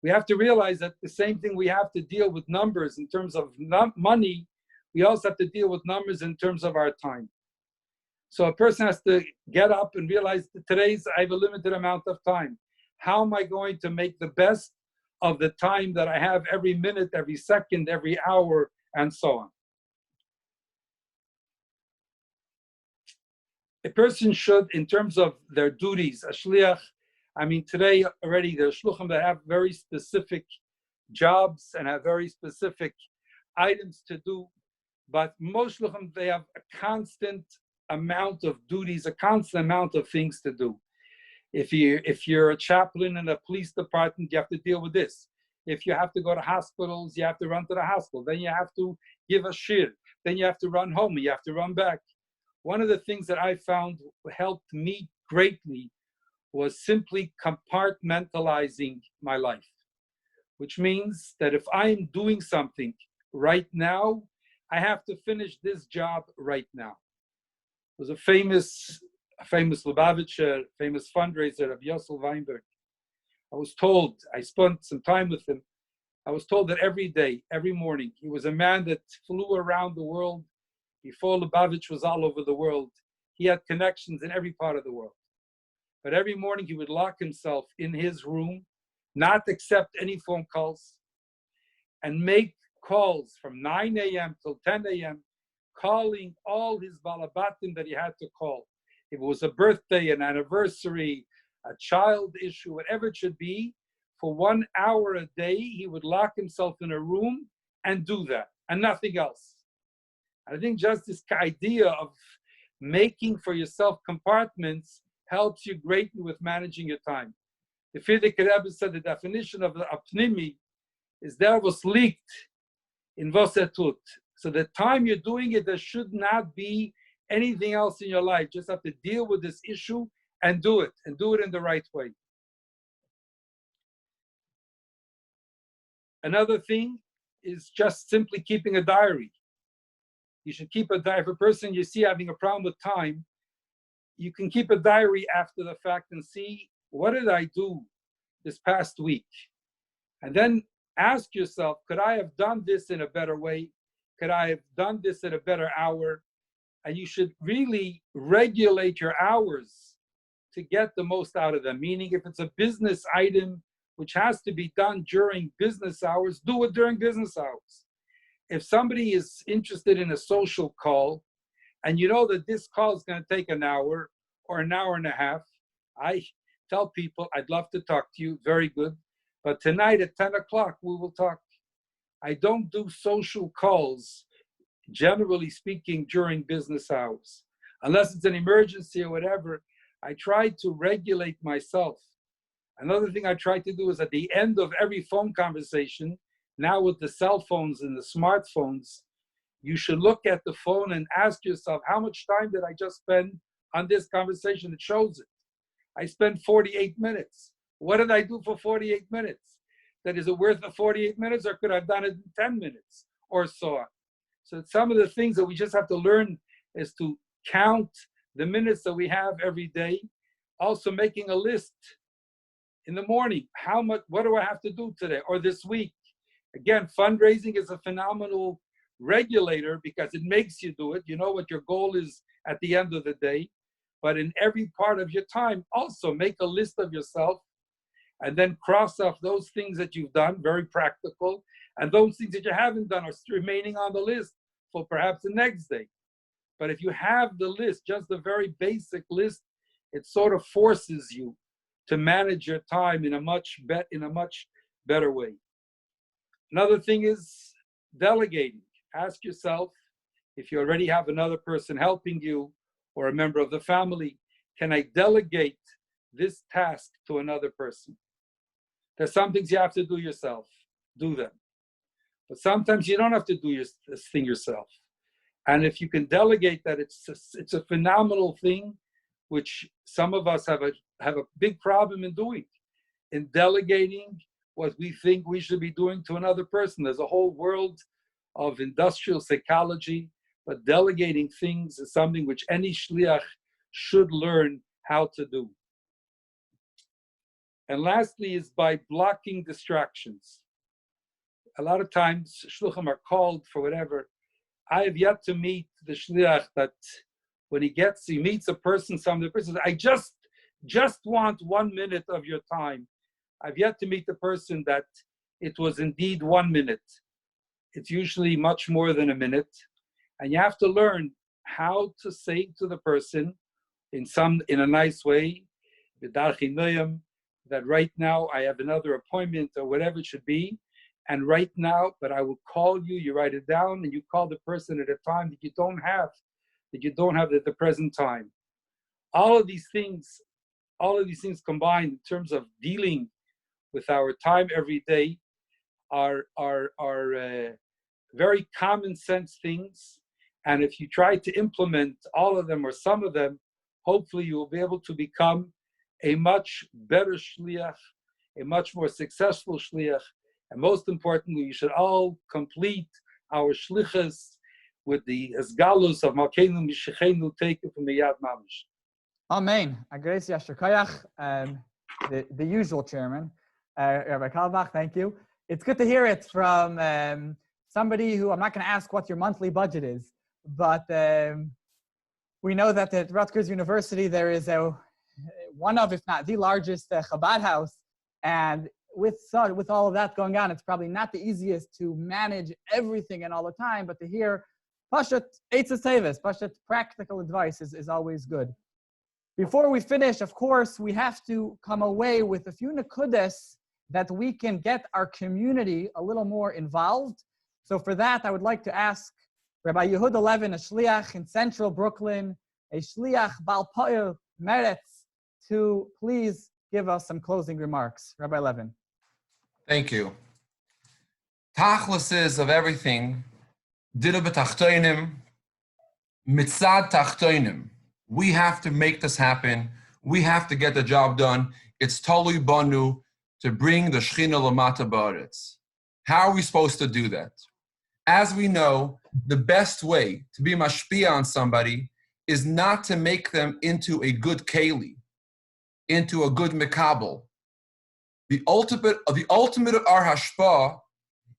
We have to realize that the same thing we have to deal with numbers in terms of money, we also have to deal with numbers in terms of our time. So a person has to get up and realize that I have a limited amount of time. How am I going to make the best of the time that I have every minute, every second, every hour, and so on? A person should, in terms of their duties, a shliach, today already there are shluchim that have very specific jobs and have very specific items to do, but most shluchim, they have a constant amount of duties, a constant amount of things to do. If you're a chaplain in a police department, you have to deal with this. If you have to go to hospitals, you have to run to the hospital. Then you have to give a shir. Then you have to run home. You have to run back. One of the things that I found helped me greatly was simply compartmentalizing my life, which means that if I'm doing something right now, I have to finish this job right now. There was a famous Lubavitcher, famous fundraiser of Yossi Weinberg. I spent some time with him. I was told that every day, every morning, he was a man that flew around the world. Before Lubavitch was all over the world, he had connections in every part of the world. But every morning he would lock himself in his room not accept any phone calls, and make calls from 9 a.m. till 10 a.m., calling all his balabatim that he had to call. If it was a birthday, an anniversary, a child issue, whatever it should be, for 1 hour a day, he would lock himself in a room and do that, and nothing else. I think just this idea of making for yourself compartments helps you greatly with managing your time. The Frierdiker Rebbe said the definition of a pnimi is there was leaked in was tut. So the time you're doing it, there should not be anything else in your life. Just have to deal with this issue and do it in the right way. Another thing is just simply keeping a diary. You should keep a diary. If a person you see having a problem with time, you can keep a diary after the fact and see, what did I do this past week? And then ask yourself, could I have done this in a better way? Could I have done this in a better hour? And you should really regulate your hours to get the most out of them. Meaning, if it's a business item which has to be done during business hours, do it during business hours. If somebody is interested in a social call, and you know that this call is going to take an hour or an hour and a half, I tell people, I'd love to talk to you, very good, but tonight at 10 o'clock, we will talk. I don't do social calls, generally speaking, during business hours. Unless it's an emergency or whatever, I try to regulate myself. Another thing I try to do is at the end of every phone conversation, now with the cell phones and the smartphones, you should look at the phone and ask yourself, how much time did I just spend on this conversation? It shows it. I spent 48 minutes. What did I do for 48 minutes? That is it worth the 48 minutes, or could I have done it in 10 minutes or so on? So some of the things that we just have to learn is to count the minutes that we have every day. Also making a list in the morning. What do I have to do today or this week? Again, fundraising is a phenomenal regulator because it makes you do it. You know what your goal is at the end of the day. But in every part of your time, also make a list of yourself and then cross off those things that you've done, very practical, and those things that you haven't done are remaining on the list for perhaps the next day. But if you have the list, just the very basic list, it sort of forces you to manage your time in a much better way. Another thing is delegating. Ask yourself, if you already have another person helping you or a member of the family, can I delegate this task to another person? There's some things you have to do yourself. Do them. But sometimes you don't have to do this thing yourself. And if you can delegate that, it's a phenomenal thing, which some of us have a big problem in doing, in delegating what we think we should be doing to another person. There's a whole world of industrial psychology, but delegating things is something which any shliach should learn how to do. And lastly is by blocking distractions. A lot of times shluchim are called for whatever. I have yet to meet the shliach that when he meets a person, the person says, I just want 1 minute of your time. I've yet to meet the person that it was indeed 1 minute. It's usually much more than a minute. And you have to learn how to say to the person in a nice way, that right now I have another appointment or whatever it should be. And right now, but I will call you, you write it down, and you call the person at a time that you don't have at the present time. All of these things combined in terms of dealing with our time every day are very common sense things. And if you try to implement all of them or some of them, hopefully you will be able to become a much better shliach, a much more successful shliach. And most importantly, we should all complete our shlichus with the esgalus of Malkeinu Mishechenu taken from the Yad Mamish. Amen. Agrees Yasher Koyach, the usual chairman, Rabbi Carlebach, thank you. It's good to hear it from somebody who, I'm not going to ask what your monthly budget is, but we know that at Rutgers University there is one of, if not the largest Chabad house, and with all of that going on, it's probably not the easiest to manage everything and all the time, but to hear Pashat Eitzes Teves, Pashat practical advice is always good. Before we finish, of course, we have to come away with a few nekudas that we can get our community a little more involved. So for that, I would like to ask Rabbi Yehuda Levin, a shliach in central Brooklyn, a shliach Bal Po'el Meretz, to please give us some closing remarks. Rabbi Levin. Thank you. Tachlis is of everything. Dira b'tachtoinim, mitzad tachtoinim. We have to make this happen. We have to get the job done. It's tolui banu to bring the Shechina lamata ba'aretz. How are we supposed to do that? As we know, the best way to be mashpia on somebody is not to make them into a good keli, into a good mekabel. The ultimate of our hashpah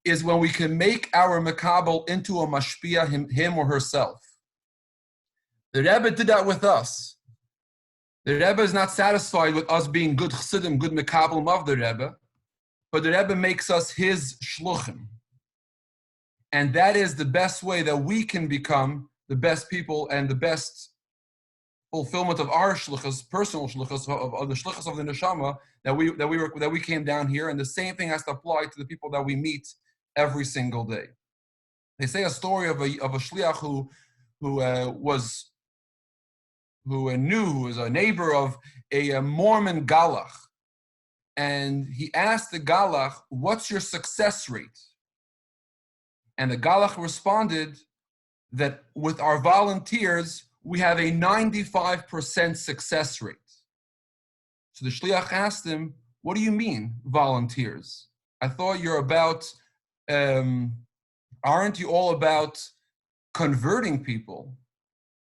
is when we can make our mekabel into a mashpia, him or herself. The Rebbe did that with us. The Rebbe is not satisfied with us being good chassidim, good mekabel of the Rebbe, but the Rebbe makes us his shluchim. And that is the best way that we can become the best people and the best fulfillment of our shluchas, personal shluchas, of the shluchas of the neshama that we came down here. And the same thing has to apply to the people that we meet every single day. They say a story of a shliach who was a neighbor of a Mormon galach, and he asked the galach, "What's your success rate?" And the galach responded that with our volunteers, we have a 95% success rate. So the shliach asked him, "What do you mean, volunteers? I thought you're about, aren't you all about converting people?"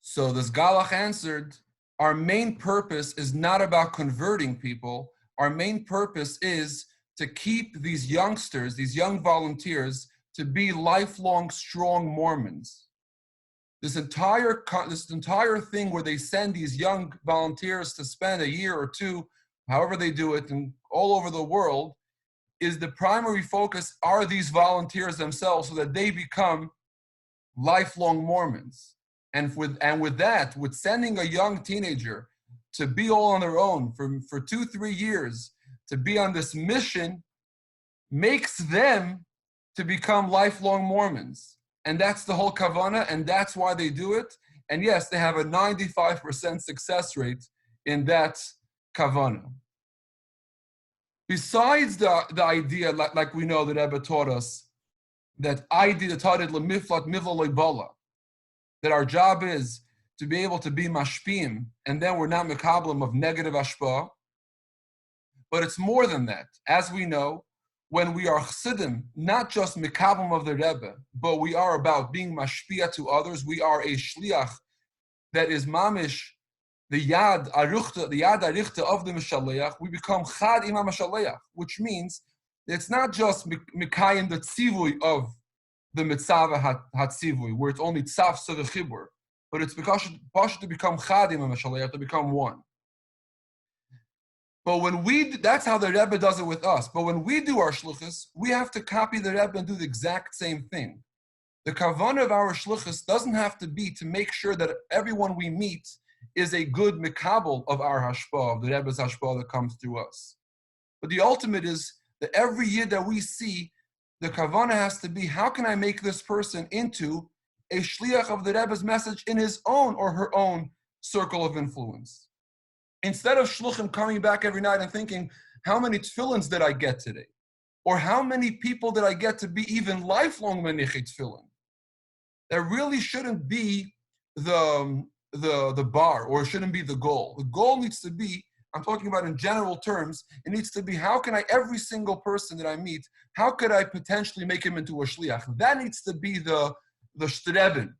So this galach answered, "Our main purpose is not about converting people. Our main purpose is to keep these youngsters, these young volunteers, to be lifelong strong Mormons." This entire thing where they send these young volunteers to spend a year or two, however they do it, and all over the world, is the primary focus are these volunteers themselves, so that they become lifelong Mormons. And with sending a young teenager to be all on their own for 2-3 years, to be on this mission, makes them to become lifelong Mormons. And that's the whole kavanah, and that's why they do it. And yes, they have a 95% success rate in that kavanah. Besides the idea, like we know that Rebbe taught us, that that our job is to be able to be mashpim, and then we're not mekablim of negative ashpa. But it's more than that. As we know, when we are chassidim, not just mekablim of the Rebbe, but we are about being mashpia to others. We are a shliach that is mamish, the yad arichta of the mishaleach. We become chad imam mishaleach, which means it's not just mekayim the tzivui of the mitzvah hatzivui, where it's only tzav tzavechibur, but it's because to become chad imam mishaleach, to become one. But that's how the Rebbe does it with us. But when we do our shluchas, we have to copy the Rebbe and do the exact same thing. The kavanah of our shluchas doesn't have to be to make sure that everyone we meet is a good mikabel of our hashpah, of the Rebbe's hashpah that comes through us. But the ultimate is that every year that we see, the kavanah has to be, how can I make this person into a shliach of the Rebbe's message in his own or her own circle of influence? Instead of shluchim coming back every night and thinking, how many tefillins did I get today? Or how many people did I get to be even lifelong menichei tefillin? That really shouldn't be the bar, or shouldn't be the goal. The goal needs to be, I'm talking about in general terms, it needs to be, how can I, every single person that I meet, how could I potentially make him into a shliach? That needs to be the streben.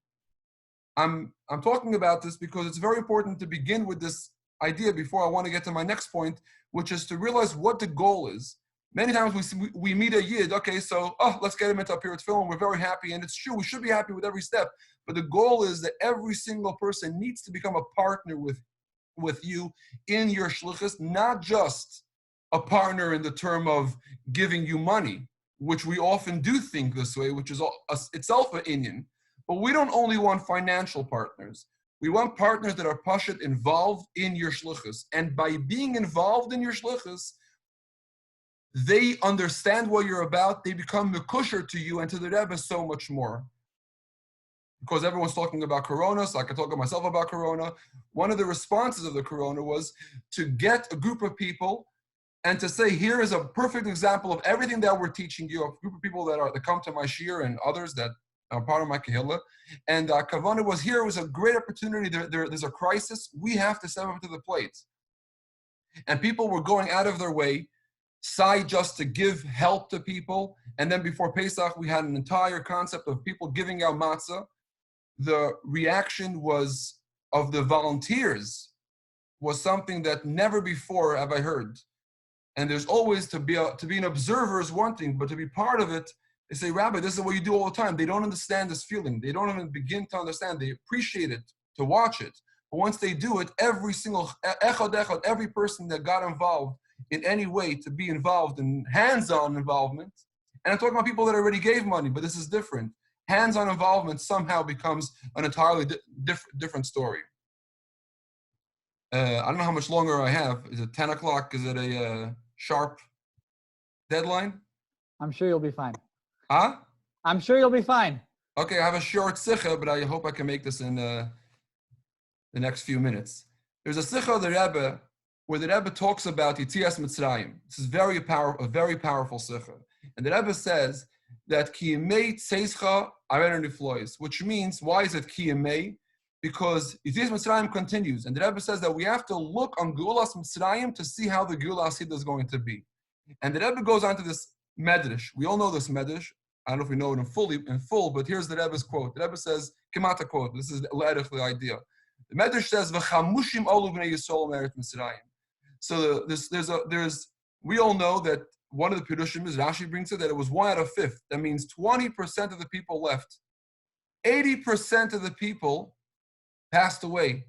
I'm talking about this because it's very important to begin with this idea before I want to get to my next point, which is to realize what the goal is. Many times we meet a yid, okay, so, let's get him into a period film. We're very happy, and it's true, we should be happy with every step. But the goal is that every single person needs to become a partner with you in your shluchas, not just a partner in the term of giving you money, which we often do think this way, which is itself an inyan. But we don't only want financial partners. We want partners that are pashut involved in your shluchus. And by being involved in your shluchus, they understand what you're about. They become mekusher to you and to the Rebbe so much more. Because everyone's talking about Corona, so I can talk to myself about Corona. One of the responses of the Corona was to get a group of people and to say, here is a perfect example of everything that we're teaching you, a group of people that come to my shir and others that are part of my kehillah. And Kavanah was here. It was a great opportunity. There's a crisis. We have to step up to the plate. And people were going out of their way, just to give help to people. And then before Pesach, we had an entire concept of people giving out matzah. The reaction of the volunteers was something that never before have I heard. And there's always to be an observer is one thing, but to be part of it, they say, Rabbi, this is what you do all the time. They don't understand this feeling. They don't even begin to understand. They appreciate it, to watch it. But once they do it, every single, every person that got involved in any way to be involved in hands-on involvement, and I'm talking about people that already gave money, but this is different. Hands-on involvement somehow becomes an entirely different story. I don't know how much longer I have. Is it 10 o'clock? Is it a sharp deadline? I'm sure you'll be fine. Huh? I'm sure you'll be fine. Okay, I have a short sikha, but I hope I can make this in the next few minutes. There's a sikha of the Rebbe where the Rebbe talks about Yitzias Mitzrayim. This is a very powerful sikha. And the Rebbe says that Ki Yemei Tzeischa Arer Niflois, which means, why is it Ki Yemei? Because Yitzias Mitzrayim continues. And the Rebbe says that we have to look on Geulas Mitzrayim to see how the Geula Hasidah is going to be. And the Rebbe goes on to this medrash. We all know this medrash. I don't know if we know it in full, but here's the Rebbe's quote. The Rebbe says, Kimata quote, this is the idea. The medrash says, V'chamushim olu b'nei Yisrael me'eret Mitzrayim. So we all know that one of the Pirushim is, Rashi brings it, that it was 1 out of 5. That means 20% of the people left. 80% of the people passed away.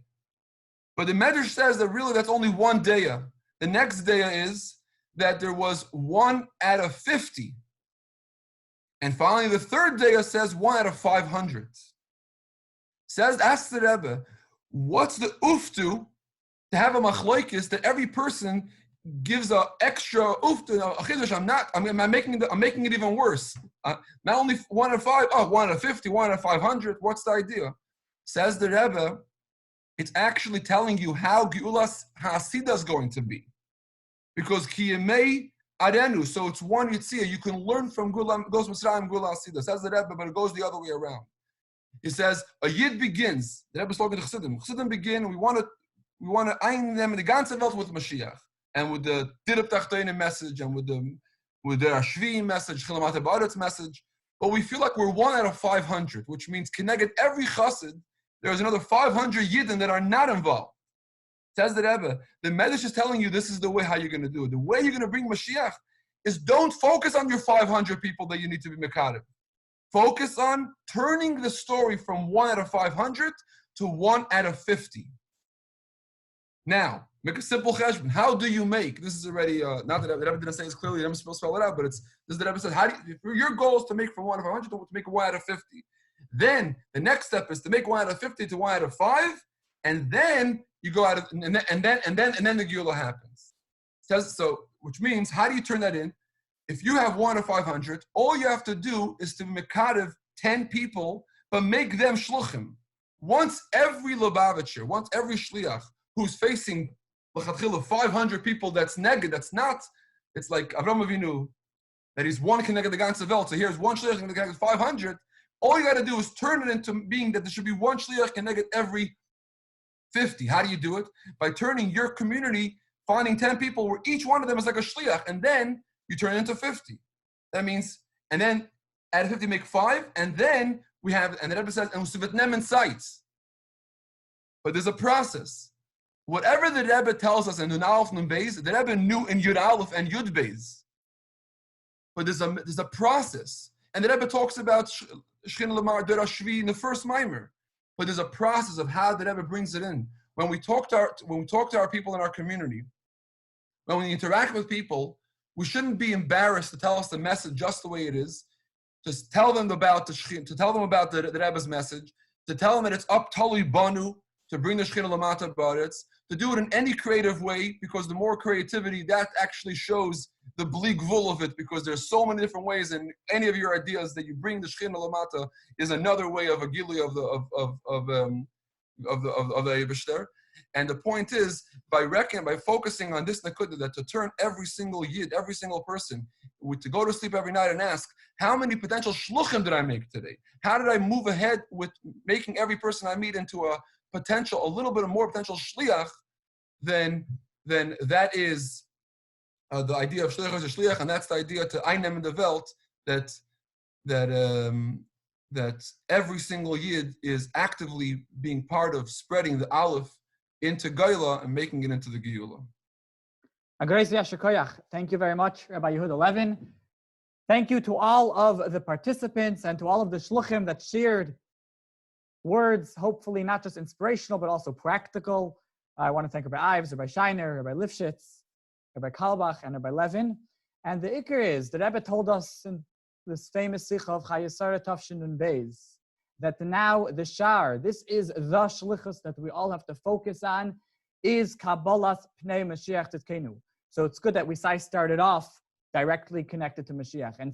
But the Medrash says that really that's only one daya. The next daya is that there was 1 out of 50. And finally, the third daya says 1 out of 500. Asks the Rebbe, what's the uftu to have a machloikis that every person gives an extra uftu? I'm making it even worse. Not only 1 out of 5, 1 out of 50, 1 out of 500. What's the idea? Says the Rebbe, it's actually telling you how Geulas Hasidah is going to be. Because Ki Yemei Arenu, so it's one Yitzia. You can learn from Geulas Mitzrayim, Geulas Hasidah. Says the Rebbe, but it goes the other way around. He says, a Yid begins, the Rebbe is talking to Chassidim. Chassidim begin, we want to ein them in the ganze Welt with Mashiach. And with the Dirab Tachtoinim message, and with the Ashvi message, Chilamat Ba'aretz message. But we feel like we're 1 out of 500, which means Keneged every Chassid, there's another 500 Yidden that are not involved. Says the Rebbe, the Medrash is telling you this is the way how you're going to do it. The way you're going to bring Mashiach is don't focus on your 500 people that you need to be Mekadev. Focus on turning the story from 1 out of 500 to 1 out of 50. Now, make a simple cheshbon. How do you make? This is already, not that the Rebbe didn't say this clearly, I'm supposed to spell it out, but this is the Rebbe says, your goal is to make from 1 out of 500 to make 1 out of 50. Then the next step is to make 1 out of 50 to 1 out of 5, and then you go out of, and then the Geula happens. So, which means, how do you turn that in? If you have 1 out of 500, all you have to do is to mekadev 10 people, but make them shluchim. Once every Lubavitcher, once every shliach who's facing 500 people that's neged, that's not, it's like Avraham Avinu, that he's one connected the ganze Welt. So here's one shliach connected 500. All you got to do is turn it into being that there should be one shliach connected every 50. How do you do it? By turning your community, finding 10 people where each one of them is like a shliach, and then you turn it into 50. That means, and then out of 50 make 5, and then we have, and the Rebbe says, and Usuvitnem in sites. But there's a process. Whatever the Rebbe tells us in Nun Aleph Nun Beis, the Rebbe knew in Yud Aleph and Yud Beis. But there's a process. And the Rebbe talks about Scheiner Lamar Der Ashvi in the first mimer. But there's a process of how the Rebbe brings it in. When we talk to our people in our community, When we interact with people, we shouldn't be embarrassed to tell us the message just the way it is. Just tell them about the Shekhinah, to tell them about the Rebbe's message, to tell them that it's up totally banu to bring the Shekhinah Lamata Baretz, to do it in any creative way, because the more creativity, that actually shows the bleak vul of it, because there's so many different ways, and any of your ideas that you bring the Shekhinah Lamata is another way of a gili of the Eibishter. And the point is, by focusing on this nakuda, that to turn every single yid, every single person, to go to sleep every night and ask, how many potential shluchim did I make today? How did I move ahead with making every person I meet into a little bit of more potential shliach? Then that is the idea of shliach as a shliach, and that's the idea to einem in the Welt that every single yid is actively being part of spreading the aleph into Geula and making it into the Geula. Thank you very much, Rabbi Yehuda Levin. Thank you to all of the participants and to all of the shluchim that shared words, hopefully not just inspirational, but also practical. I want to thank Rabbi Ives, Rabbi Scheiner, Rabbi Lipshitz, Rabbi Carlebach, and Rabbi Levin. And the Iyar is, the Rebbe told us in this famous Sikha of Chayesara Tafshin and Beis, that now the Shar, this is the shlichus that we all have to focus on, is Kabbalas Pnei Mashiach Tzidkenu. So it's good that we started off directly connected to Mashiach, and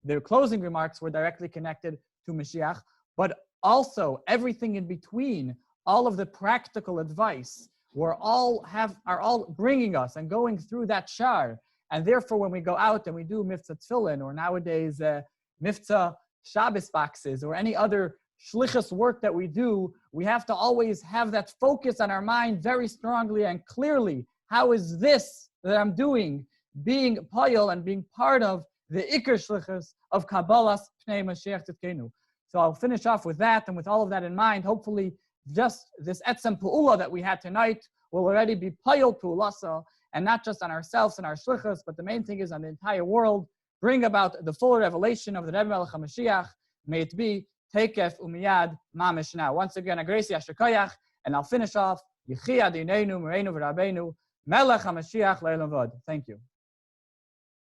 their closing remarks were directly connected to Mashiach, but also everything in between, all of the practical advice, are all bringing us and going through that Shar. And therefore, when we go out and we do Miftzah Tefillin, or nowadays Miftzah Shabbos boxes, or any other shlichus work that we do, we have to always have that focus on our mind very strongly and clearly. How is this that I'm doing being payil and being part of the Iyar shlichus of Kabbalas Pnei Mashiach Tzidkenu? So I'll finish off with that, and with all of that in mind, hopefully just this etzem pu'ula that we had tonight will already be payil pu'ulasa, and not just on ourselves and our shlichus, but the main thing is on the entire world, bring about the full revelation of the Rebbe Melech HaMashiach. May it be Tekef Umiyad Mamish now. Once again, Agresi Asher Koyach, and I'll finish off Yechi Adineinu Mereinu V'Rabbeinu Melech HaMashiach Le'elam Vod. Thank you.